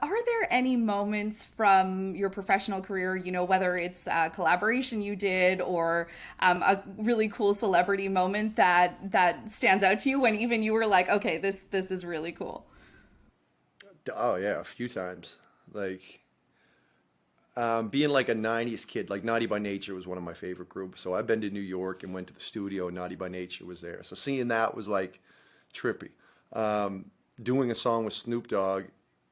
are there any moments from your professional career, you know, whether it's a collaboration you did or a really cool celebrity moment that stands out to you when even you were like, okay, this is really cool? Oh yeah, a few times. Like being like a '90s kid, like Naughty by Nature was one of my favorite groups. So I've been to New York and went to the studio, and Naughty by Nature was there. So seeing that was like trippy. Um, Doing a song with Snoop Dogg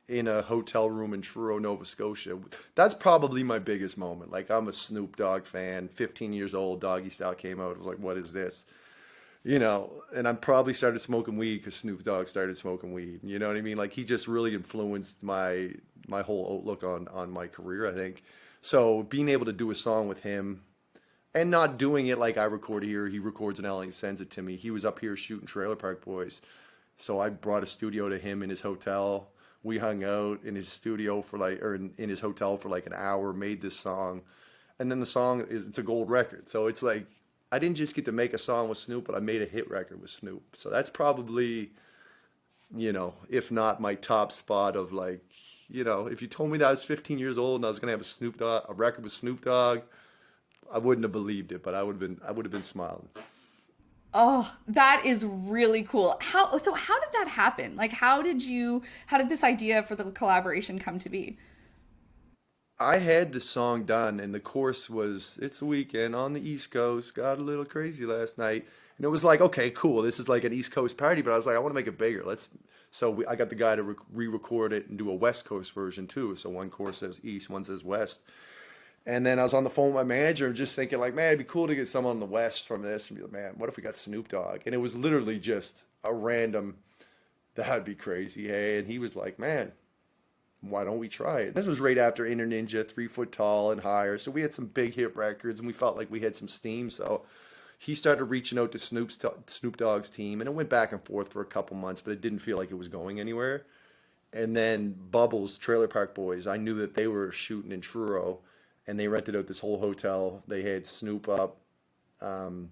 in a hotel room in Truro, Nova Scotia. That's probably my biggest moment. Like I'm a Snoop Dogg fan. 15 years old, Doggy Style came out. I was like, what is this? And I probably started smoking weed because Snoop Dogg started smoking weed. You know what I mean? Like he just really influenced my whole outlook on my career, I think. So being able to do a song with him and not doing it like I record here, he records in LA and sends it to me. He was up here shooting Trailer Park Boys. So I brought a studio to him in his hotel. We hung out in his studio for like, or in his hotel for like an hour, made this song. And then the song is, it's a gold record. So it's like, I didn't just get to make a song with Snoop, but I made a hit record with Snoop. So that's probably, if not my top spot of like, if you told me that I was 15 years old and I was gonna have a record with Snoop Dogg, I wouldn't have believed it, but I would have been smiling. Oh, that is really cool. How did that happen? Like how did this idea for the collaboration come to be? I had the song done, and the chorus was, "It's a weekend on the East Coast, got a little crazy last night," and it was like, okay, cool, this is like an East Coast party, but I was like, I want to make it bigger. I got the guy to re-record it and do a West Coast version too. So one chorus says East, one says West. And then I was on the phone with my manager and just thinking like, man, it'd be cool to get someone on the West from this and be like, man, what if we got Snoop Dogg? And it was literally just a random, that'd be crazy, hey. And he was like, man, why don't we try it? This was right after Inner Ninja, 3 Foot Tall and Higher. So we had some big hit records and we felt like we had some steam. So he started reaching out to Snoop Dogg's team, and it went back and forth for a couple months, but it didn't feel like it was going anywhere. And then Bubbles, Trailer Park Boys, I knew that they were shooting in Truro, and they rented out this whole hotel. They had Snoop up, um,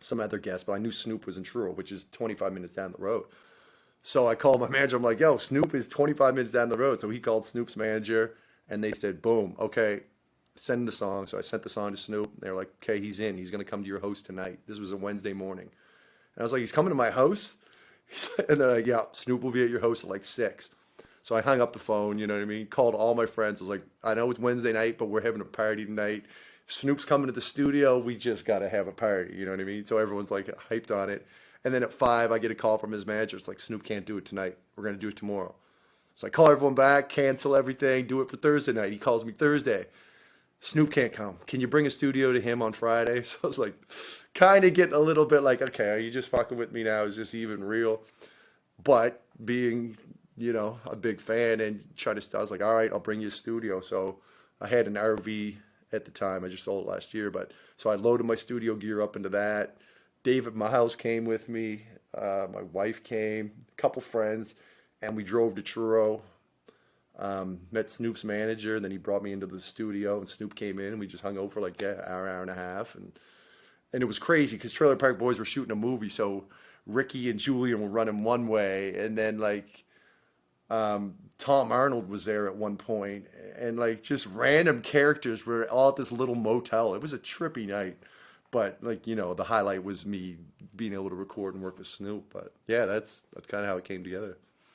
some other guests, but I knew Snoop was in Truro, which is 25 minutes down the road. So I called my manager. I'm like, yo, Snoop is 25 minutes down the road. So he called Snoop's manager, and they said, boom, okay, send the song. So I sent the song to Snoop. They were like, okay, he's in. He's going to come to your house tonight. This was a Wednesday morning. And I was like, he's coming to my house? And they're like, yeah, Snoop will be at your house at like 6. So I hung up the phone, you know what I mean? Called all my friends. I was like, I know it's Wednesday night, but we're having a party tonight. Snoop's coming to the studio. We just got to have a party, you know what I mean? So everyone's like hyped on it. And then at 5, I get a call from his manager. It's like, Snoop can't do it tonight. We're going to do it tomorrow. So I call everyone back, cancel everything, do it for Thursday night. He calls me Thursday. Snoop can't come. Can you bring a studio to him on Friday? So I was like, kind of getting a little bit like, okay, are you just fucking with me now? Is this even real? But being, a big fan and I was like, all right, I'll bring you a studio. So I had an RV at the time. I just sold it last year. But so I loaded my studio gear up into that. David Miles came with me. My wife came, a couple friends, and we drove to Truro. Met Snoop's manager, and then he brought me into the studio, and Snoop came in, and we just hung out for like, yeah, hour and a half, and it was crazy because Trailer Park Boys were shooting a movie, so Ricky and Julian were running one way, and then like Tom Arnold was there at one point, and like just random characters were all at this little motel. It was a trippy night, but like the highlight was me being able to record and work with Snoop. But yeah, that's kind of how it came together.